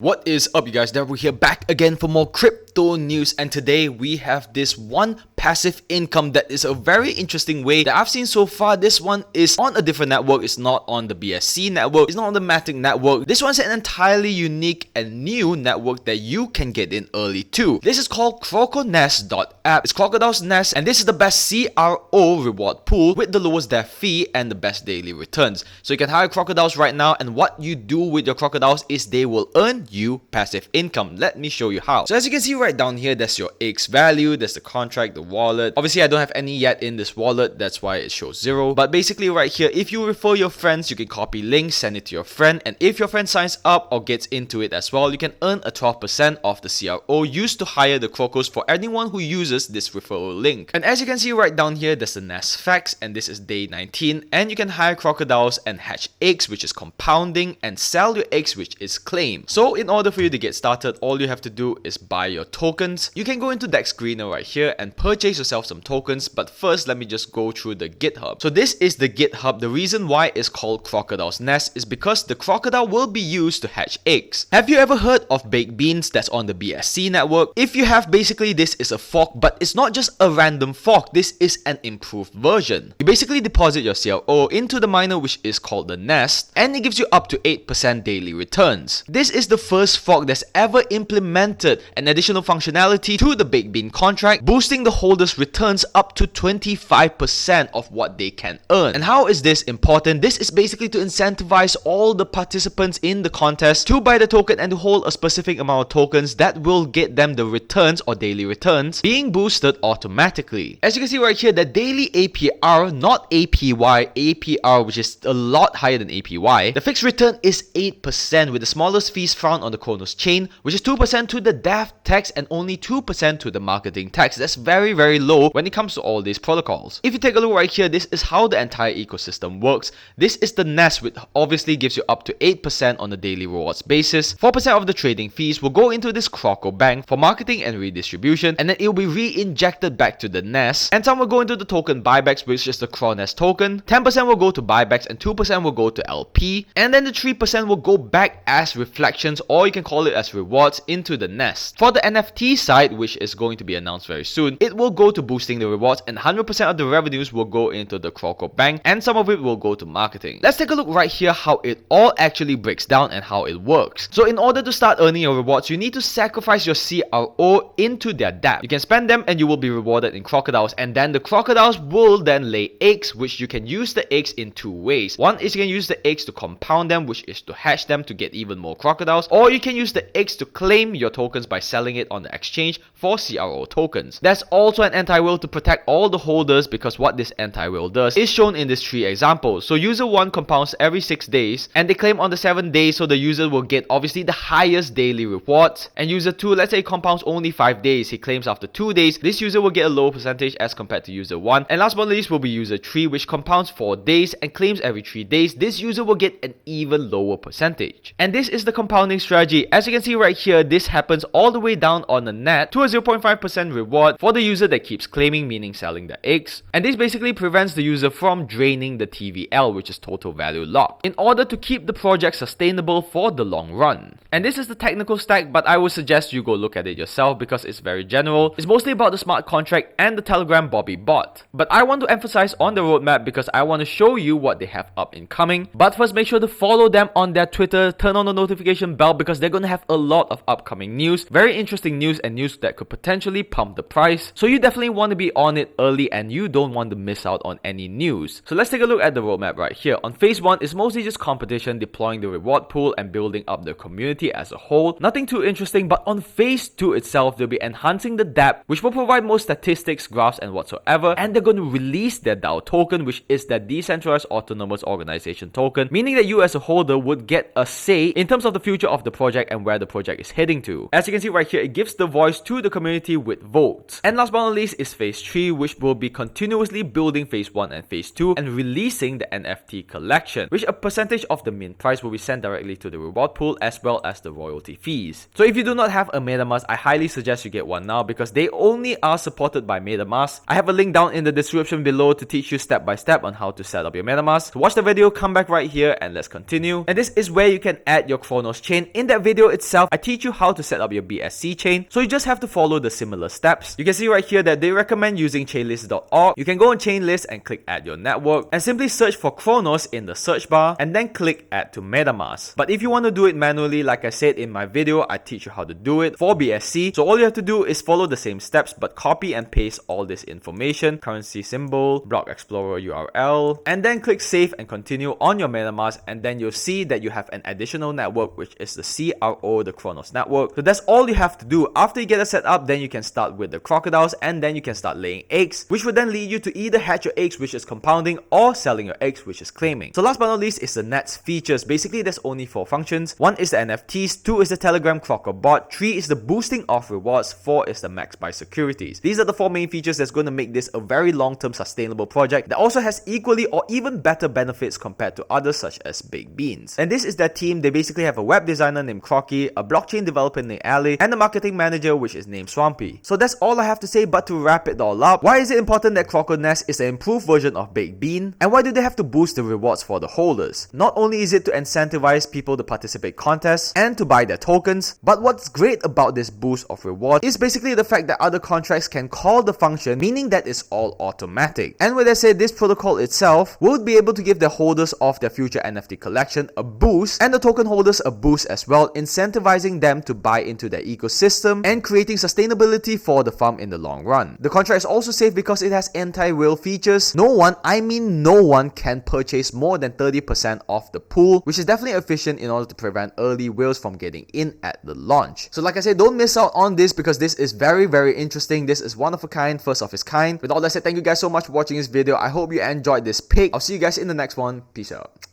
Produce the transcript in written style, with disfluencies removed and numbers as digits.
What is up, you guys? Darryl here, back again for more crypto news, and today we have this one passive income that is a very interesting way that I've seen so far. This one is on a different network. It's not on the BSC network, it's not on the Matic network. This one's an entirely unique and new network that you can get in early too. This is called Croconess.app. It's Crocodile's Nest, and this is the best CRO reward pool with the lowest dev fee and the best daily returns. So you can hire crocodiles right now, and what you do with your crocodiles is they will earn you passive income. Let me show you how. So as you can see right down here, there's your X value, there's the contract, the wallet. Obviously I don't have any yet in this wallet, that's why it shows 0. But basically right here, if you refer your friends, you can copy links, send it to your friend, and if your friend signs up or gets into it as well, you can earn a 12% of the CRO used to hire the crocos for anyone who uses this referral link. And as you can see right down here, there's the Nest facts, and this is day 19, and you can hire crocodiles and hatch eggs, which is compounding, and sell your eggs, which is claim. So in order for you to get started, all you have to do is buy your tokens. You can go into Deck Screener right here and purchase yourself some tokens, but first let me just go through the GitHub. So this is the GitHub. The reason why it's called Crocodile's Nest is because the crocodile will be used to hatch eggs. Have you ever heard of baked beans that's on the BSC network? If you have, basically this is a fork, but it's not just a random fork. This is an improved version. You basically deposit your CRO into the miner, which is called the Nest, and it gives you up to 8% daily returns. This is the first fork that's ever implemented an additional functionality to the baked bean contract, boosting the holders' returns up to 25% of what they can earn. And how is this important? This is basically to incentivize all the participants in the contest to buy the token and to hold a specific amount of tokens that will get them the returns or daily returns being boosted automatically. As you can see right here, the daily APR, not APY, APR, which is a lot higher than APY. The fixed return is 8% with the smallest fees found on the Croconess chain, which is 2% to the dev tax and only 2% to the marketing tax. That's very, very low when it comes to all these protocols. If you take a look right here, this is how the entire ecosystem works. This is the Nest, which obviously gives you up to 8% on a daily rewards basis. 4% of the trading fees will go into this Croco bank for marketing and redistribution, and then it will be re-injected back to the Nest, and some will go into the token buybacks, which is the Croconess token. 10% will go to buybacks and 2% will go to LP, and then the 3% will go back as reflections, or you can call it as rewards, into the Nest. For the NFT side, which is going to be announced very soon, it will go to boosting the rewards, and 100% of the revenues will go into the Croco bank, and some of it will go to marketing. Let's take a look right here how it all actually breaks down and how it works. So in order to start earning your rewards, you need to sacrifice your CRO into their dApp. You can spend them and you will be rewarded in crocodiles, and then the crocodiles will then lay eggs, which you can use the eggs in two ways. One is you can use the eggs to compound them, which is to hatch them to get even more crocodiles, or you can use the eggs to claim your tokens by selling it on the exchange for CRO tokens. There's also an anti-whale to protect all the holders, because what this anti-whale does is shown in these 3 examples. So user 1 compounds every 6 days, and they claim on the 7th day, so the user will get obviously the highest daily rewards. And user 2, let's say, compounds only 5 days. He claims after 2 days. This user will get a lower percentage as compared to user 1. And last but not least will be user 3, which compounds 4 days and claims every 3 days. This user will get an even lower percentage. And this is the compounding strategy. As you can see right here, this happens all the way down on the net to a 0.5% reward for the user that keeps claiming, meaning selling the eggs. And this basically prevents the user from draining the TVL, which is total value lock, in order to keep the project sustainable for the long run. And this is the technical stack, but I would suggest you go look at it yourself because it's very general. It's mostly about the smart contract and the Telegram Bobby bot. But I want to emphasize on the roadmap because I want to show you what they have up and coming. But first, make sure to follow them on their Twitter, turn on the notification bell because they're going to have a lot of upcoming news, very interesting news, and news that could potentially pump the price. So you definitely want to be on it early and you don't want to miss out on any news. So let's take a look at the roadmap right here. On phase 1, it's mostly just competition, deploying the reward pool and building up the community as a whole. Nothing too interesting, but on phase 2 itself, they'll be enhancing the dApp, which will provide more statistics, graphs, and whatsoever. And they're going to release their DAO token, which is their decentralized autonomous organization token, meaning that you as a holder would get a say in terms of the future of the project and where the project is heading to. As you can see right here, it gives the voice to the community with votes. And last but but not least is phase 3, which will be continuously building phase 1 and phase 2 and releasing the NFT collection, which a percentage of the mint price will be sent directly to the reward pool as well as the royalty fees. So if you do not have a MetaMask, I highly suggest you get one now because they only are supported by MetaMask. I have a link down in the description below to teach you step by step on how to set up your MetaMask. So watch the video, come back right here and let's continue. And this is where you can add your Croconess chain. In that video itself, I teach you how to set up your BSC chain. So you just have to follow the similar steps. You can see right here that they recommend using chainlist.org. You can go on chainlist and click add your network and simply search for Croconess in the search bar and then click add to MetaMask. But if you want to do it manually, like I said in my video, I teach you how to do it for BSC. So all you have to do is follow the same steps but copy and paste all this information, currency symbol, block explorer URL, and then click save and continue on your MetaMask, and then you'll see that you have an additional network, which is the CRO, the Croconess network. So that's all you have to do. After you get it set up, then you can start with the crocodiles and then you can start laying eggs, which will then lead you to either hatch your eggs, which is compounding, or selling your eggs, which is claiming. So last but not least is the Nets features. Basically, there's only 4 functions. 1 is the NFTs, 2 is the Telegram Croco bot, 3 is the boosting of rewards, 4 is the max buy securities. These are the 4 main features that's going to make this a very long-term sustainable project that also has equally or even better benefits compared to others such as Big Beans. And this is their team. They basically have a web designer named Crocky, a blockchain developer named Ali, and a marketing manager which is named Swampy. So that's all I have to say, but to wrap it all up, why is it important that Croconess is an improved version of Big Bean? And why do they have to boost the rewards for the holders? Not only is it to incentivize people to participate contests and to buy their tokens, but what's great about this boost of reward is basically the fact that other contracts can call the function, meaning that it's all automatic. And when I say this protocol itself will be able to give the holders of their future NFT collection a boost and the token holders a boost as well, incentivizing them to buy into their ecosystem and creating sustainability for the farm in the long run. The contract is also safe because it has anti-whale features. No one can purchase more than 30% of the pool, which is definitely efficient in order to prevent early whales from getting in at the launch. So like I said, don't miss out on this because this is very, very interesting. This is one of a kind, first of its kind. With all that said, thank you guys so much for watching this video. I hope you enjoyed this pick. I'll see you guys in the next one. Peace out.